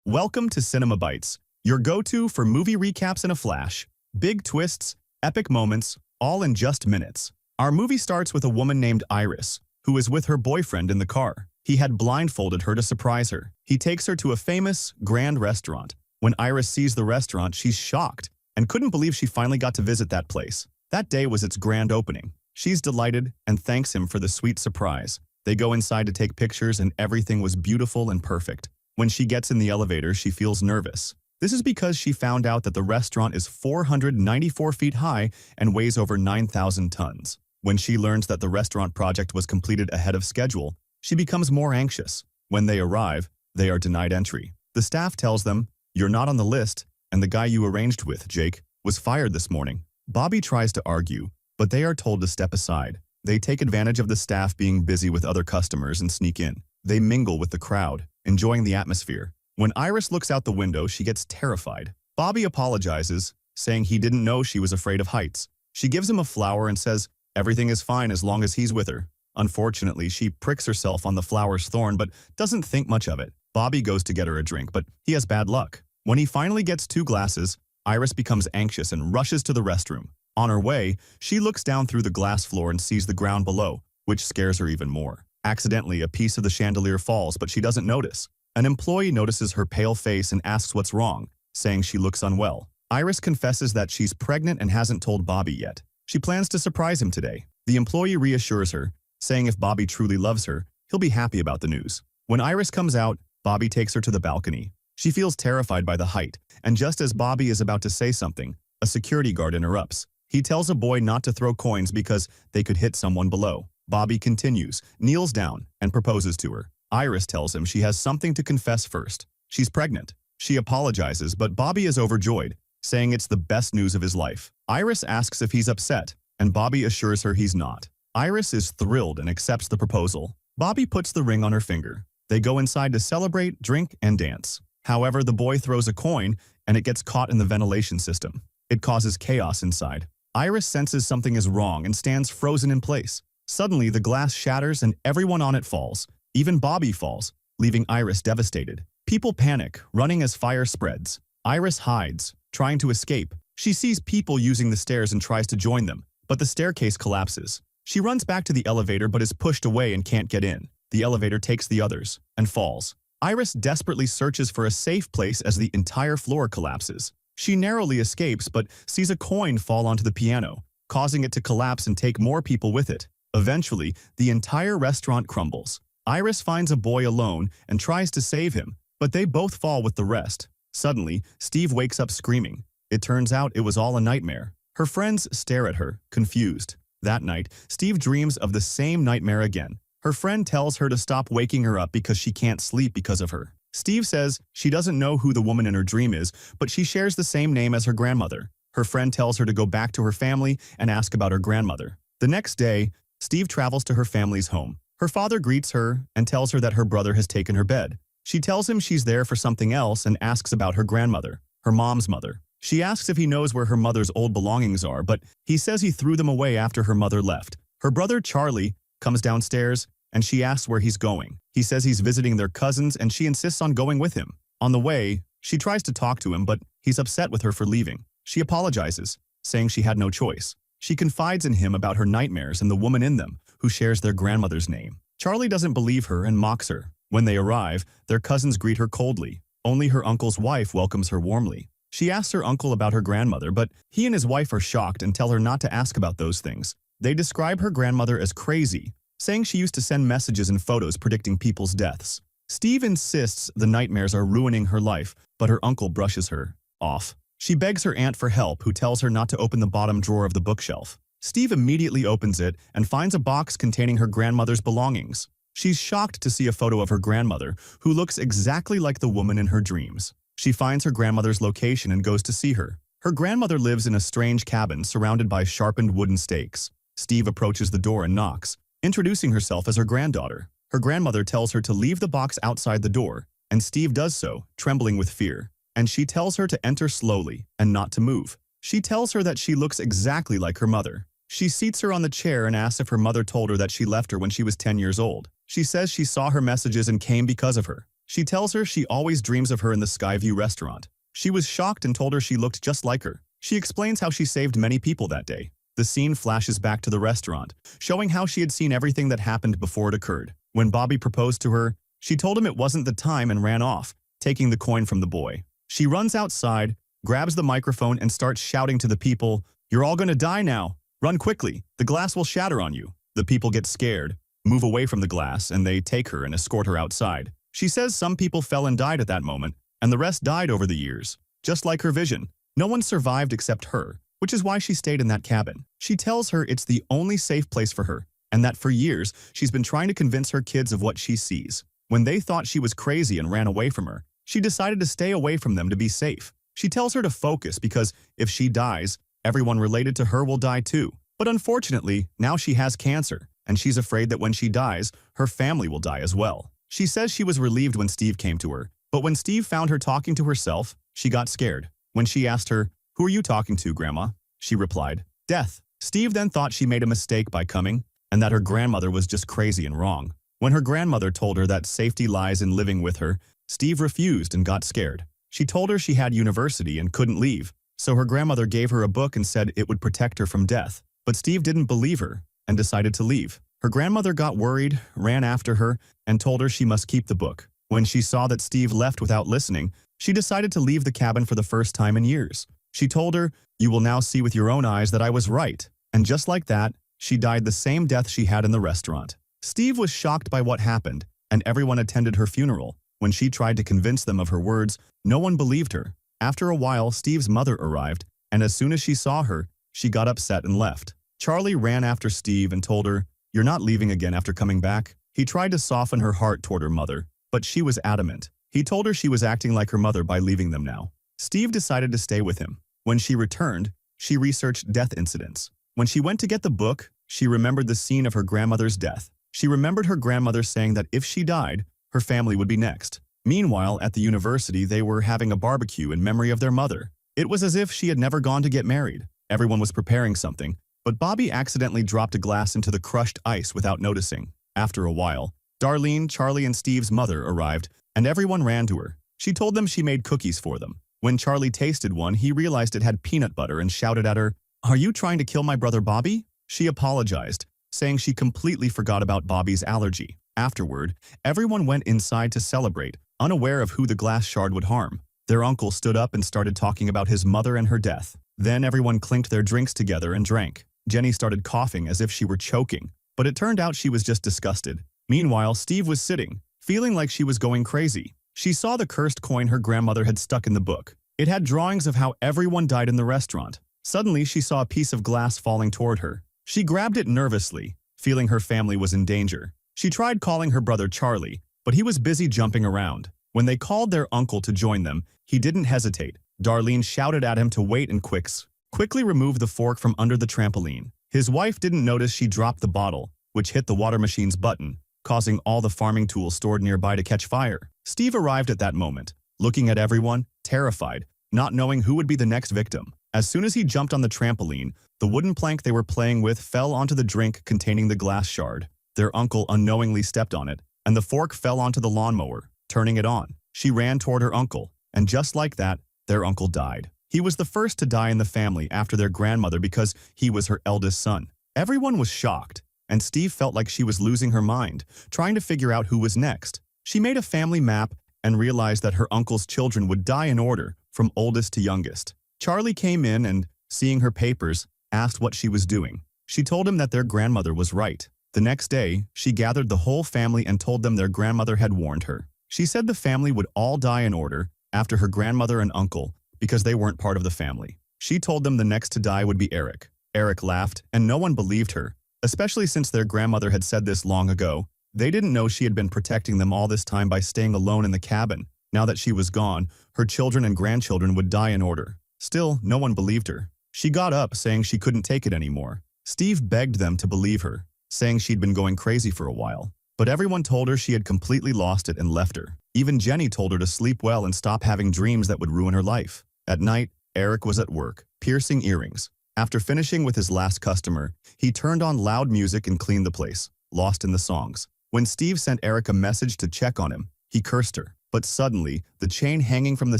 Welcome to Cinema Bites, your go-to for movie recaps in a flash. Big twists, epic moments, all in just minutes. Our movie starts with a woman named Iris, who is with her boyfriend in the car. He had blindfolded her to surprise her. He takes her to a famous, grand restaurant. When Iris sees the restaurant, she's shocked and couldn't believe she finally got to visit that place. That day was its grand opening. She's delighted and thanks him for the sweet surprise. They go inside to take pictures and everything was beautiful and perfect. When she gets in the elevator, she feels nervous. This is because she found out that the restaurant is 494 feet high and weighs over 9,000 tons. When she learns that the restaurant project was completed ahead of schedule, she becomes more anxious. When they arrive, they are denied entry. The staff tells them, "You're not on the list, and the guy you arranged with, Jake, was fired this morning." Bobby tries to argue, but they are told to step aside. They take advantage of the staff being busy with other customers and sneak in. They mingle with the crowd, enjoying the atmosphere. When Iris looks out the window, she gets terrified. Bobby apologizes, saying he didn't know she was afraid of heights. She gives him a flower and says everything is fine as long as he's with her. Unfortunately, she pricks herself on the flower's thorn but doesn't think much of it. Bobby goes to get her a drink, but he has bad luck. When he finally gets 2 glasses, Iris becomes anxious and rushes to the restroom. On her way, she looks down through the glass floor and sees the ground below, which scares her even more. Accidentally, a piece of the chandelier falls, but she doesn't notice. An employee notices her pale face and asks what's wrong, saying she looks unwell. Iris confesses that she's pregnant and hasn't told Bobby yet. She plans to surprise him today. The employee reassures her, saying if Bobby truly loves her, he'll be happy about the news. When Iris comes out, Bobby takes her to the balcony. She feels terrified by the height, and just as Bobby is about to say something, a security guard interrupts. He tells a boy not to throw coins because they could hit someone below. Bobby continues, kneels down, and proposes to her. Iris tells him she has something to confess first. She's pregnant. She apologizes, but Bobby is overjoyed, saying it's the best news of his life. Iris asks if he's upset, and Bobby assures her he's not. Iris is thrilled and accepts the proposal. Bobby puts the ring on her finger. They go inside to celebrate, drink, and dance. However, the boy throws a coin, and it gets caught in the ventilation system. It causes chaos inside. Iris senses something is wrong and stands frozen in place. Suddenly, the glass shatters and everyone on it falls. Even Bobby falls, leaving Iris devastated. People panic, running as fire spreads. Iris hides, trying to escape. She sees people using the stairs and tries to join them, but the staircase collapses. She runs back to the elevator but is pushed away and can't get in. The elevator takes the others and falls. Iris desperately searches for a safe place as the entire floor collapses. She narrowly escapes but sees a coin fall onto the piano, causing it to collapse and take more people with it. Eventually, the entire restaurant crumbles. Iris finds a boy alone and tries to save him, but they both fall with the rest. Suddenly, Steve wakes up screaming. It turns out it was all a nightmare. Her friends stare at her, confused. That night, Steve dreams of the same nightmare again. Her friend tells her to stop waking her up because she can't sleep because of her. Steve says she doesn't know who the woman in her dream is, but she shares the same name as her grandmother. Her friend tells her to go back to her family and ask about her grandmother. The next day, Steve travels to her family's home. Her father greets her and tells her that her brother has taken her bed. She tells him she's there for something else and asks about her grandmother, her mom's mother. She asks if he knows where her mother's old belongings are, but he says he threw them away after her mother left. Her brother, Charlie, comes downstairs and she asks where he's going. He says he's visiting their cousins and she insists on going with him. On the way, she tries to talk to him, but he's upset with her for leaving. She apologizes, saying she had no choice. She confides in him about her nightmares and the woman in them, who shares their grandmother's name. Charlie doesn't believe her and mocks her. When they arrive, their cousins greet her coldly. Only her uncle's wife welcomes her warmly. She asks her uncle about her grandmother, but he and his wife are shocked and tell her not to ask about those things. They describe her grandmother as crazy, saying she used to send messages and photos predicting people's deaths. Steve insists the nightmares are ruining her life, but her uncle brushes her off. She begs her aunt for help, who tells her not to open the bottom drawer of the bookshelf. Steve immediately opens it and finds a box containing her grandmother's belongings. She's shocked to see a photo of her grandmother, who looks exactly like the woman in her dreams. She finds her grandmother's location and goes to see her. Her grandmother lives in a strange cabin surrounded by sharpened wooden stakes. Steve approaches the door and knocks, introducing herself as her granddaughter. Her grandmother tells her to leave the box outside the door, and Steve does so, trembling with fear. And she tells her to enter slowly and not to move. She tells her that she looks exactly like her mother. She seats her on the chair and asks if her mother told her that she left her when she was 10 years old. She says she saw her messages and came because of her. She tells her she always dreams of her in the Skyview restaurant. She was shocked and told her she looked just like her. She explains how she saved many people that day. The scene flashes back to the restaurant, showing how she had seen everything that happened before it occurred. When Bobby proposed to her, she told him it wasn't the time and ran off, taking the coin from the boy. She runs outside, grabs the microphone and starts shouting to the people, "You're all gonna die now. Run quickly. The glass will shatter on you." The people get scared, move away from the glass, and they take her and escort her outside. She says some people fell and died at that moment, and the rest died over the years. Just like her vision, no one survived except her, which is why she stayed in that cabin. She tells her it's the only safe place for her, and that for years she's been trying to convince her kids of what she sees. When they thought she was crazy and ran away from her, she decided to stay away from them to be safe. She tells her to focus because if she dies, everyone related to her will die too. But unfortunately, now she has cancer, and she's afraid that when she dies, her family will die as well. She says she was relieved when Steve came to her, but when Steve found her talking to herself, she got scared. When she asked her, "Who are you talking to, Grandma?" she replied, "Death." Steve then thought she made a mistake by coming, and that her grandmother was just crazy and wrong. When her grandmother told her that safety lies in living with her, Steve refused and got scared. She told her she had university and couldn't leave, so her grandmother gave her a book and said it would protect her from death. But Steve didn't believe her and decided to leave. Her grandmother got worried, ran after her, and told her she must keep the book. When she saw that Steve left without listening, she decided to leave the cabin for the first time in years. She told her, "You will now see with your own eyes that I was right." And just like that, she died the same death she had in the restaurant. Steve was shocked by what happened, and everyone attended her funeral. When she tried to convince them of her words, no one believed her. After a while, Steve's mother arrived, and as soon as she saw her, she got upset and left. Charlie ran after Steve and told her, "You're not leaving again after coming back." He tried to soften her heart toward her mother, but she was adamant. He told her she was acting like her mother by leaving them now. Steve decided to stay with him. When she returned, she researched death incidents. When she went to get the book, she remembered the scene of her grandmother's death. She remembered her grandmother saying that if she died, her family would be next. Meanwhile, at the university, they were having a barbecue in memory of their mother. It was as if she had never gone to get married. Everyone was preparing something, but Bobby accidentally dropped a glass into the crushed ice without noticing. After a while, Darlene, Charlie, and Steve's mother arrived, and everyone ran to her. She told them she made cookies for them. When Charlie tasted one, he realized it had peanut butter and shouted at her, "Are you trying to kill my brother Bobby?" She apologized, saying she completely forgot about Bobby's allergy. Afterward, everyone went inside to celebrate, unaware of who the glass shard would harm. Their uncle stood up and started talking about his mother and her death. Then everyone clinked their drinks together and drank. Jenny started coughing as if she were choking, but it turned out she was just disgusted. Meanwhile, Steve was sitting, feeling like she was going crazy. She saw the cursed coin her grandmother had stuck in the book. It had drawings of how everyone died in the restaurant. Suddenly, she saw a piece of glass falling toward her. She grabbed it nervously, feeling her family was in danger. She tried calling her brother Charlie, but he was busy jumping around. When they called their uncle to join them, he didn't hesitate. Darlene shouted at him to wait and quickly remove the fork from under the trampoline. His wife didn't notice she dropped the bottle, which hit the water machine's button, causing all the farming tools stored nearby to catch fire. Steve arrived at that moment, looking at everyone, terrified, not knowing who would be the next victim. As soon as he jumped on the trampoline, the wooden plank they were playing with fell onto the drink containing the glass shard. Their uncle unknowingly stepped on it, and the fork fell onto the lawnmower, turning it on. She ran toward her uncle, and just like that, their uncle died. He was the first to die in the family after their grandmother because he was her eldest son. Everyone was shocked, and Steve felt like she was losing her mind, trying to figure out who was next. She made a family map and realized that her uncle's children would die in order, from oldest to youngest. Charlie came in and, seeing her papers, asked what she was doing. She told him that their grandmother was right. The next day, she gathered the whole family and told them their grandmother had warned her. She said the family would all die in order after her grandmother and uncle because they weren't part of the family. She told them the next to die would be Eric. Eric laughed, and no one believed her, especially since their grandmother had said this long ago. They didn't know she had been protecting them all this time by staying alone in the cabin. Now that she was gone, her children and grandchildren would die in order. Still, no one believed her. She got up, saying she couldn't take it anymore. Steve begged them to believe her, saying she'd been going crazy for a while. But everyone told her she had completely lost it and left her. Even Jenny told her to sleep well and stop having dreams that would ruin her life. At night, Eric was at work, piercing earrings. After finishing with his last customer, he turned on loud music and cleaned the place, lost in the songs. When Steve sent Eric a message to check on him, he cursed her. But suddenly, the chain hanging from the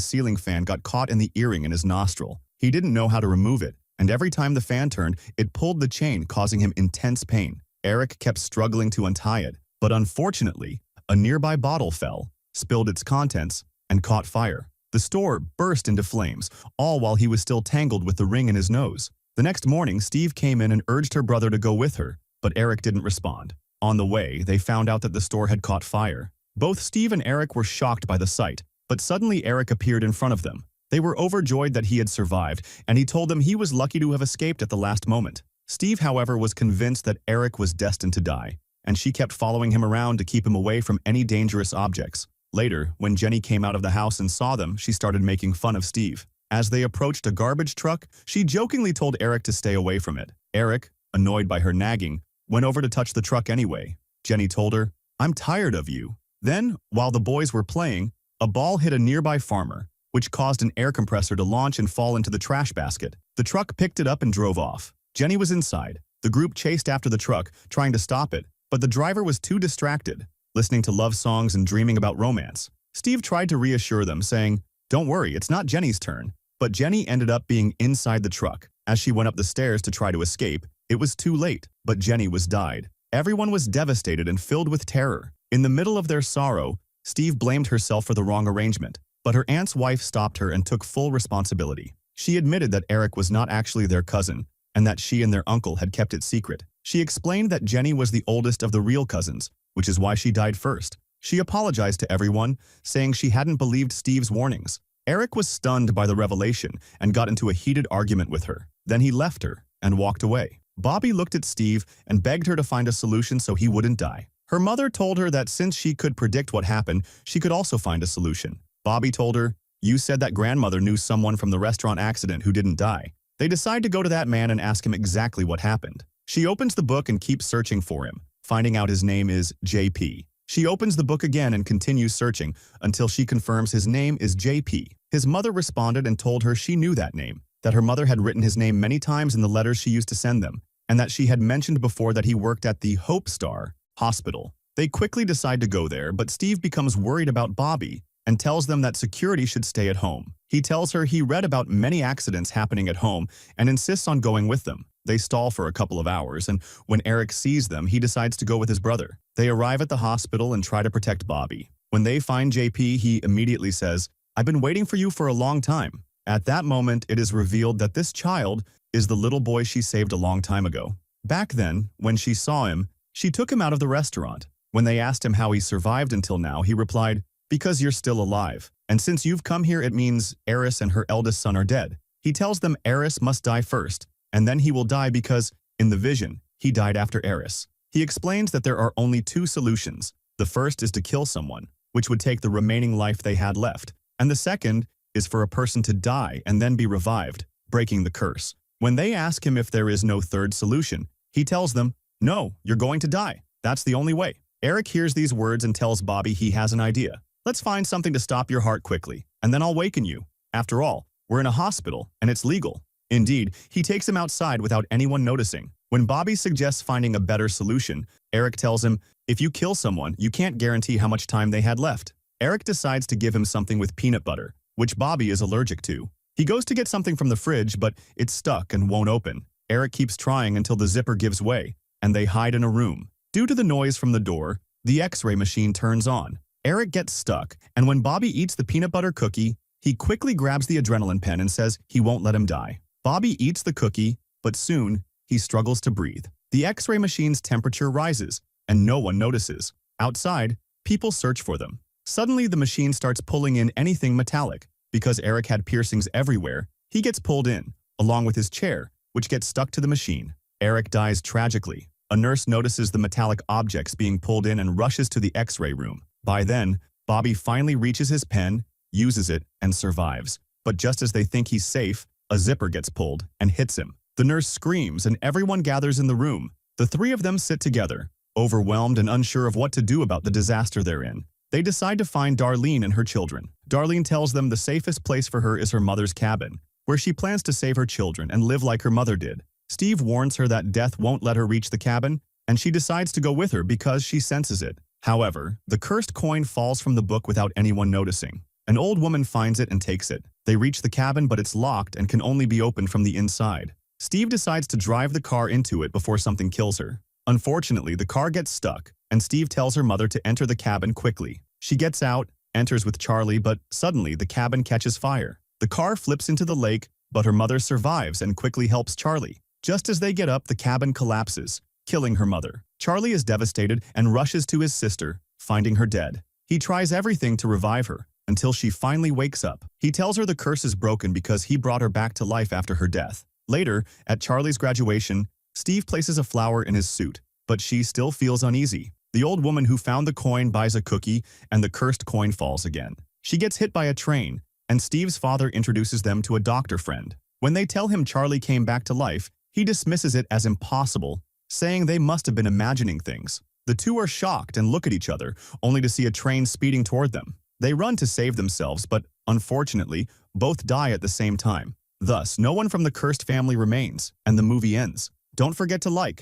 ceiling fan got caught in the earring in his nostril. He didn't know how to remove it, and every time the fan turned, it pulled the chain, causing him intense pain. Eric kept struggling to untie it, but unfortunately, a nearby bottle fell, spilled its contents, and caught fire. The store burst into flames, all while he was still tangled with the ring in his nose. The next morning, Steve came in and urged her brother to go with her, but Eric didn't respond. On the way, they found out that the store had caught fire. Both Steve and Eric were shocked by the sight, but suddenly Eric appeared in front of them. They were overjoyed that he had survived, and he told them he was lucky to have escaped at the last moment. Steve, however, was convinced that Eric was destined to die, and she kept following him around to keep him away from any dangerous objects. Later, when Jenny came out of the house and saw them, she started making fun of Steve. As they approached a garbage truck, she jokingly told Eric to stay away from it. Eric, annoyed by her nagging, went over to touch the truck anyway. Jenny told her, "I'm tired of you." Then, while the boys were playing, a ball hit a nearby farmer, which caused an air compressor to launch and fall into the trash basket. The truck picked it up and drove off. Jenny was inside. The group chased after the truck, trying to stop it, but the driver was too distracted, listening to love songs and dreaming about romance. Steve tried to reassure them, saying, "Don't worry, it's not Jenny's turn." But Jenny ended up being inside the truck. As she went up the stairs to try to escape, it was too late, but Jenny was died. Everyone was devastated and filled with terror. In the middle of their sorrow, Steve blamed herself for the wrong arrangement, but her aunt's wife stopped her and took full responsibility. She admitted that Eric was not actually their cousin, and that she and their uncle had kept it secret. She explained that Jenny was the oldest of the real cousins, which is why she died first. She apologized to everyone, saying she hadn't believed Steve's warnings. Eric was stunned by the revelation and got into a heated argument with her. Then he left her and walked away. Bobby looked at Steve and begged her to find a solution so he wouldn't die. Her mother told her that since she could predict what happened, she could also find a solution. Bobby told her, "You said that grandmother knew someone from the restaurant accident who didn't die." They decide to go to that man and ask him exactly what happened. She opens the book and keeps searching for him, finding out his name is JP. She opens the book again and continues searching until she confirms his name is JP. His mother responded and told her she knew that name, that her mother had written his name many times in the letters she used to send them, and that she had mentioned before that he worked at the Hope Star Hospital. They quickly decide to go there, but Steve becomes worried about Bobby and tells them that security should stay at home. He tells her he read about many accidents happening at home and insists on going with them. They stall for a couple of hours, and when Eric sees them, he decides to go with his brother. They arrive at the hospital and try to protect Bobby. When they find JP, he immediately says, "I've been waiting for you for a long time." At that moment, it is revealed that this child is the little boy she saved a long time ago. Back then, when she saw him, she took him out of the restaurant. When they asked him how he survived until now, he replied, "Because you're still alive. And since you've come here, it means Eris and her eldest son are dead." He tells them Eris must die first, and then he will die because, in the vision, he died after Eris. He explains that there are only two solutions. The first is to kill someone, which would take the remaining life they had left, and the second is for a person to die and then be revived, breaking the curse. When they ask him if there is no third solution, he tells them, "No, you're going to die. That's the only way." Eric hears these words and tells Bobby he has an idea. "Let's find something to stop your heart quickly, and then I'll waken you. After all, we're in a hospital, and it's legal." Indeed, he takes him outside without anyone noticing. When Bobby suggests finding a better solution, Eric tells him, "If you kill someone, you can't guarantee how much time they had left." Eric decides to give him something with peanut butter, which Bobby is allergic to. He goes to get something from the fridge, but it's stuck and won't open. Eric keeps trying until the zipper gives way, and they hide in a room. Due to the noise from the door, the X-ray machine turns on. Eric gets stuck, and when Bobby eats the peanut butter cookie, he quickly grabs the adrenaline pen and says he won't let him die. Bobby eats the cookie, but soon, he struggles to breathe. The X-ray machine's temperature rises, and no one notices. Outside, people search for them. Suddenly, the machine starts pulling in anything metallic. Because Eric had piercings everywhere, he gets pulled in, along with his chair, which gets stuck to the machine. Eric dies tragically. A nurse notices the metallic objects being pulled in and rushes to the X-ray room. By then, Bobby finally reaches his pen, uses it, and survives. But just as they think he's safe, a zipper gets pulled and hits him. The nurse screams and everyone gathers in the room. The three of them sit together, overwhelmed and unsure of what to do about the disaster they're in. They decide to find Darlene and her children. Darlene tells them the safest place for her is her mother's cabin, where she plans to save her children and live like her mother did. Steve warns her that death won't let her reach the cabin, and she decides to go with her because she senses it. However, the cursed coin falls from the book without anyone noticing. An old woman finds it and takes it. They reach the cabin, but it's locked and can only be opened from the inside. Steve decides to drive the car into it before something kills her. Unfortunately, the car gets stuck, and Steve tells her mother to enter the cabin quickly. She gets out, enters with Charlie, but suddenly the cabin catches fire. The car flips into the lake, but her mother survives and quickly helps Charlie. Just as they get up, the cabin collapses, killing her mother. Charlie is devastated and rushes to his sister, finding her dead. He tries everything to revive her, until she finally wakes up. He tells her the curse is broken because he brought her back to life after her death. Later, at Charlie's graduation, Steve places a flower in his suit, but she still feels uneasy. The old woman who found the coin buys a cookie, and the cursed coin falls again. She gets hit by a train, and Steve's father introduces them to a doctor friend. When they tell him Charlie came back to life, he dismisses it as impossible, saying they must have been imagining things. The two are shocked and look at each other, only to see a train speeding toward them. They run to save themselves, but unfortunately, both die at the same time. Thus, no one from the cursed family remains, and the movie ends. Don't forget to like,